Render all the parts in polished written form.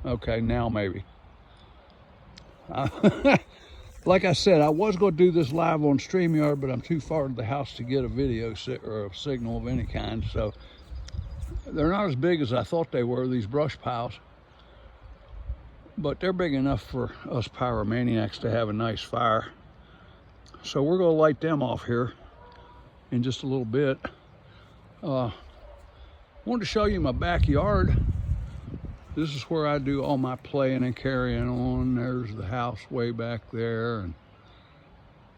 Okay, now maybe. Like I said, I was going to do this live on StreamYard, but I'm too far to the house to get a video or a signal of any kind. So they're not as big as I thought they were, these brush piles. But they're big enough for us pyromaniacs to have a nice fire. So we're going to light them off here in just a little bit. I wanted to show you my backyard. This is where I do all my playing and carrying on. There's the house way back there. And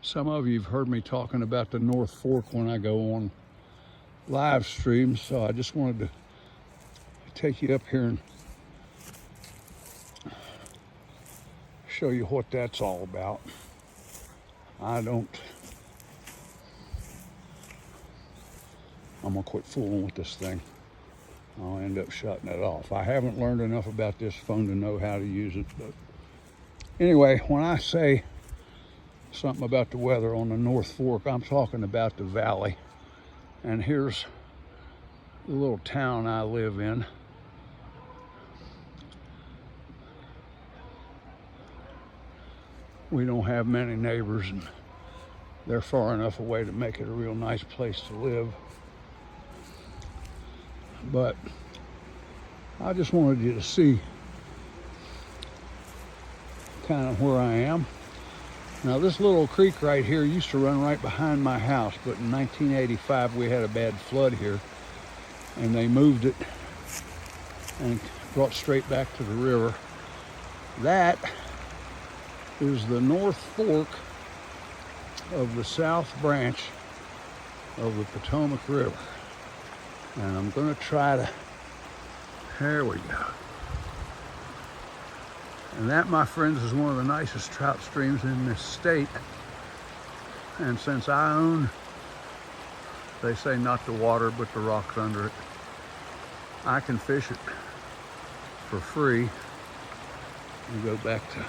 some of you have heard me talking about the North Fork when I go on live streams. So I just wanted to take you up here and show you what that's all about. I'm gonna quit fooling with this thing. I'll end up shutting it off. I haven't learned enough about this phone to know how to use it, but anyway, when I say something about the weather on the North Fork, I'm talking about the valley. And here's the little town I live in. We don't have many neighbors, and they're far enough away to make it a real nice place to live. But I just wanted you to see kind of where I am. Now this little creek right here used to run right behind my house, but in 1985 we had a bad flood here, and they moved it and brought straight back to the river. That is the North Fork of the South Branch of the Potomac River. And I'm going to try to, there we go. And that, my friends, is one of the nicest trout streams in this state. And since I own, they say not the water, but the rocks under it, I can fish it for free and go back to.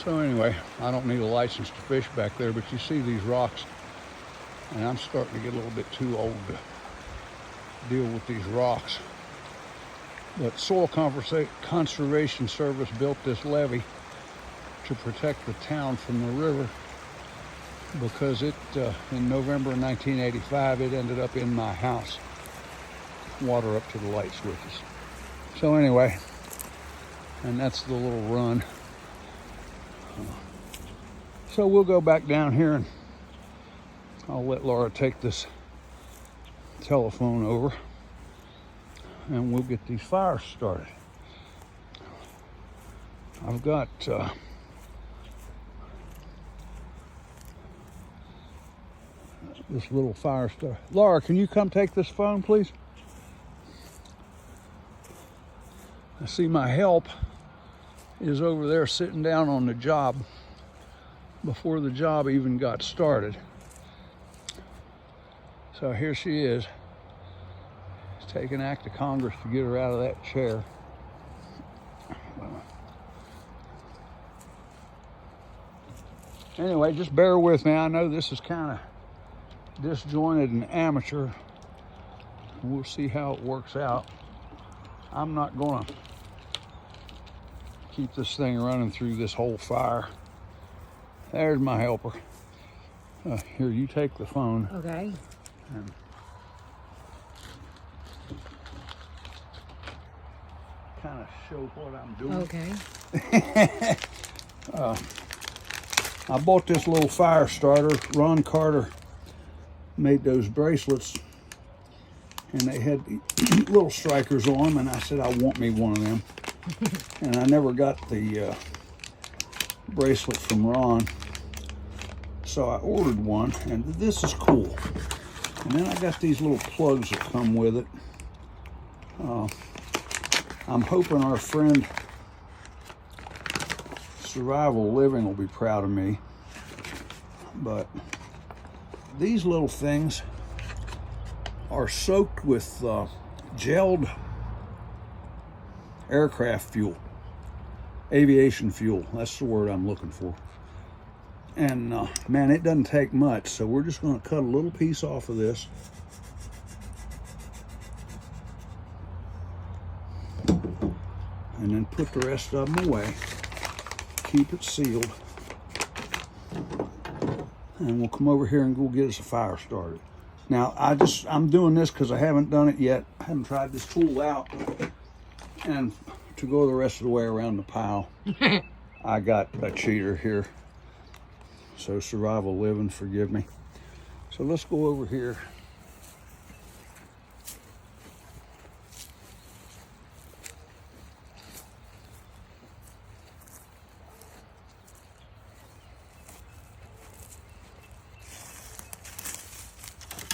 So anyway, I don't need a license to fish back there, but you see these rocks, and I'm starting to get a little bit too old to deal with these rocks. But Soil Conservation Service built this levee to protect the town from the river, because it in November of 1985 it ended up in my house, water up to the light switches. So anyway, and that's the little run. So we'll go back down here, and I'll let Laura take this telephone over, and we'll get these fires started. I've got this little fire starter. Laura, can you come take this phone, please? I see my help is over there sitting down on the job before the job even got started. So here she is. It's taking an act of Congress to get her out of that chair. Anyway, just bear with me. I know this is kind of disjointed and amateur. We'll see how it works out. I'm not going to keep this thing running through this whole fire. There's my helper. Here, you take the phone. Okay. And kind of show what I'm doing. Okay. I bought this little fire starter. Ron Carter made those bracelets, and they had little strikers on them, and I said I want me one of them. And I never got the bracelet from Ron, so I ordered one, and this is cool. And then I got these little plugs that come with it. I'm hoping our friend Survival Living will be proud of me. But these little things are soaked with gelled aircraft fuel, aviation fuel. That's the word I'm looking for. And man, it doesn't take much, so we're just going to cut a little piece off of this. and then put the rest of them away. Keep it sealed. And we'll come over here and go get us a fire started. Now, I'm doing this because I haven't done it yet. I haven't tried this tool out. And to go the rest of the way around the pile, I got a cheater here. So survival living, forgive me. So let's go over here.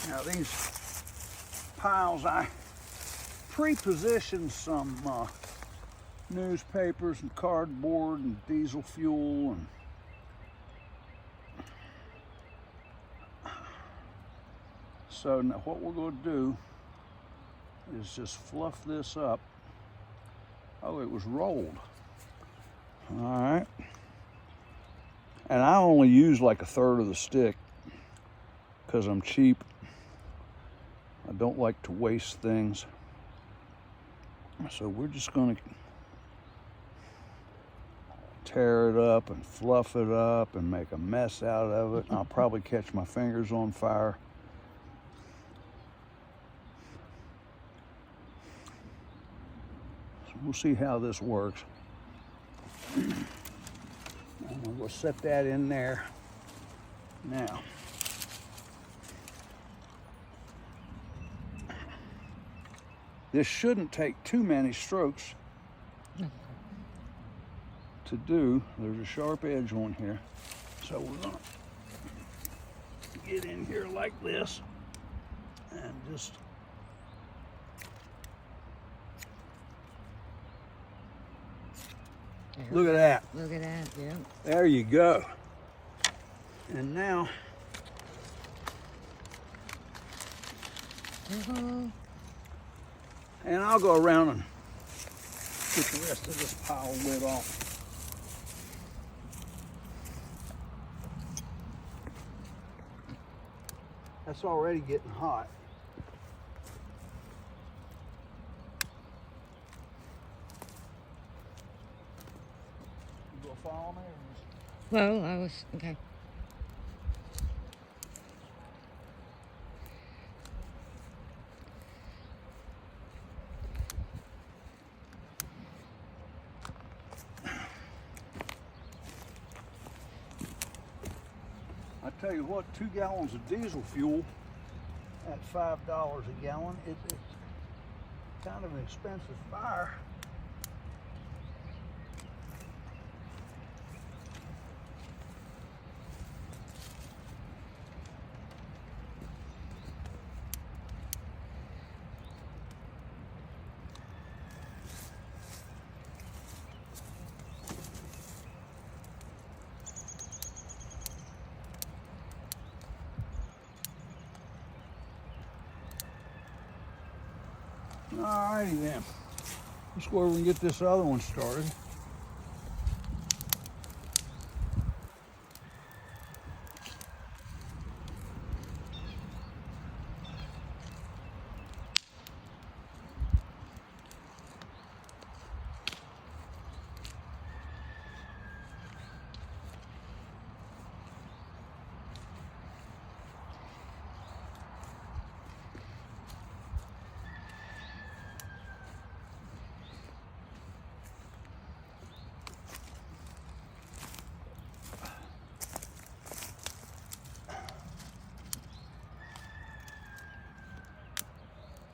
Now these piles, I pre-positioned some newspapers and cardboard and diesel fuel, and so now what we're going to do is just fluff this up. Oh, it was rolled. All right. And I only use like a third of the stick because I'm cheap. I don't like to waste things. So we're just going to tear it up and fluff it up and make a mess out of it. I'll probably catch my fingers on fire. So we'll see how this works. We'll set that in there. Now, this shouldn't take too many strokes to do. There's a sharp edge on here. So we're gonna get in here like this and just look at that. Look at that, yeah. There you go. And now, and I'll go around and get the rest of this pile lid off. That's already getting hot. You gonna follow me? Well, I was, okay. I tell you what, 2 gallons of diesel fuel at $5 a gallon, it's kind of an expensive fire. Alrighty then, let's go over and get this other one started.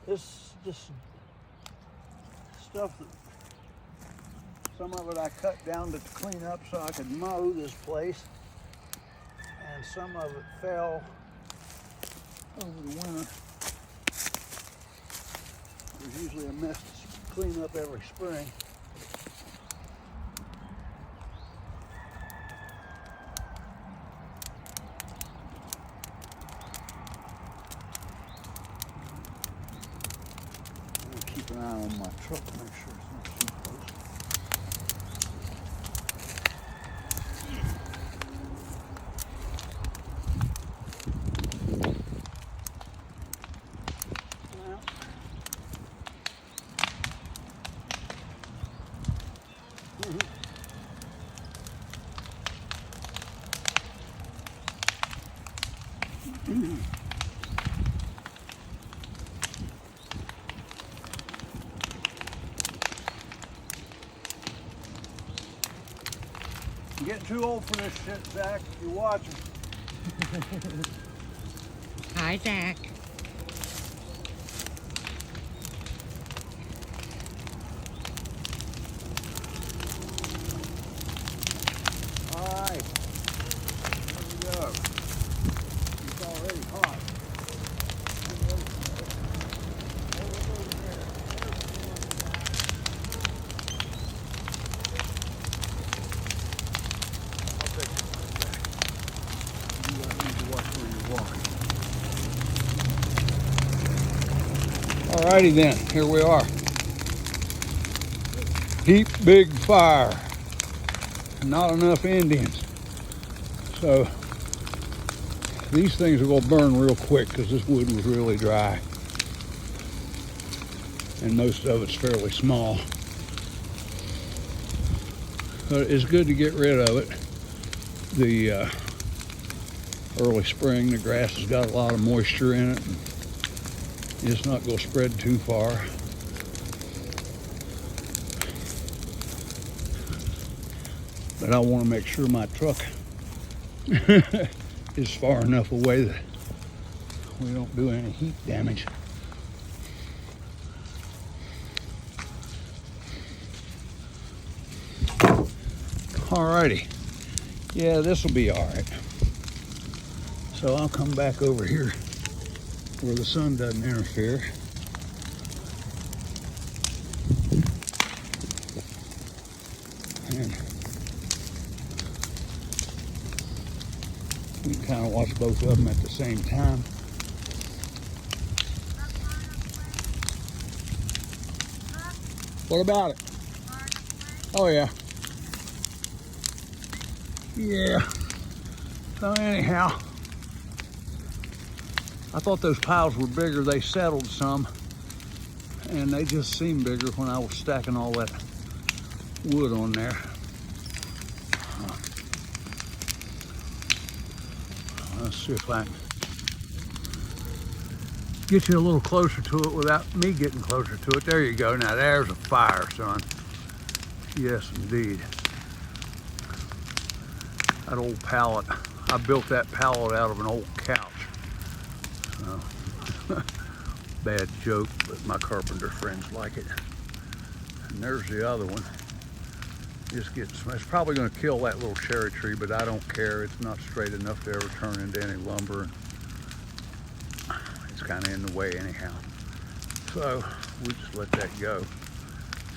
This just stuff that some of it I cut down to clean up so I could mow this place, and some of it fell over the winter. There's usually a mess to clean up every spring. Keep an eye on my truck to make sure it's not too close. I'm getting too old for this shit, Zach. You're watching. Hi, Zach. All right. Here we go. It's already hot. Alrighty then, here we are. Heap big fire. Not enough Indians. So these things are going to burn real quick because this wood was really dry. And most of it's fairly small. But it's good to get rid of it. The early spring, the grass has got a lot of moisture in it. And it's not going to spread too far. But I want to make sure my truck is far enough away that we don't do any heat damage. Alrighty. Yeah, this will be alright. So I'll come back over here where the sun doesn't interfere. And we can kind of watch both of them at the same time. What about it? Oh yeah. Yeah. So anyhow, I thought those piles were bigger. They settled some, and they just seemed bigger when I was stacking all that wood on there. Let's see if I can get you a little closer to it without me getting closer to it. There you go. Now there's a fire, son. Yes, indeed. That old pallet, I built that pallet out of an old couch. Bad joke, but my carpenter friends like it. And there's the other one. Just getting some. It's probably going to kill that little cherry tree, but I don't care. It's not straight enough to ever turn into any lumber. It's kind of in the way anyhow. So we just let that go.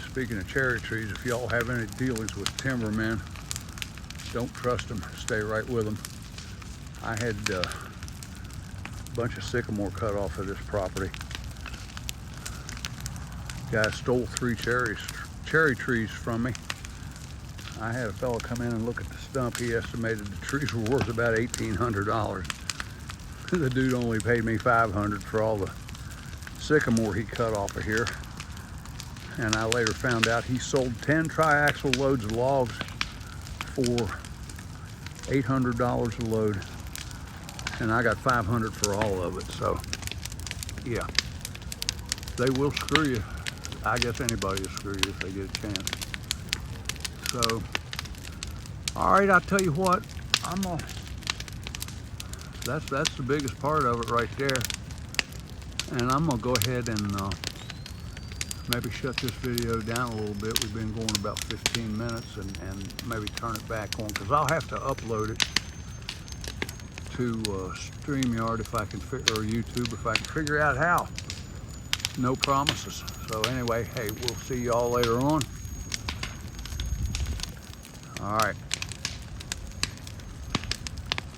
Speaking of cherry trees, if y'all have any dealings with timbermen, don't trust them. Stay right with them. I had a bunch of sycamore cut off of this property. Guy stole 3 cherry trees from me. I had a fellow come in and look at the stump. He estimated the trees were worth about $1,800. The dude only paid me $500 for all the sycamore he cut off of here. And I later found out he sold 10 triaxle loads of logs for $800 a load. And I got $500 for all of it. So yeah, they will screw you. I guess anybody will screw you if they get a chance. So, all right, I'll tell you what, that's the biggest part of it right there. And I'm gonna go ahead and maybe shut this video down a little bit. We've been going about 15 minutes and maybe turn it back on, because I'll have to upload it to StreamYard if I can or YouTube if I can figure out how. No promises. So anyway, hey, we'll see y'all later on. All right.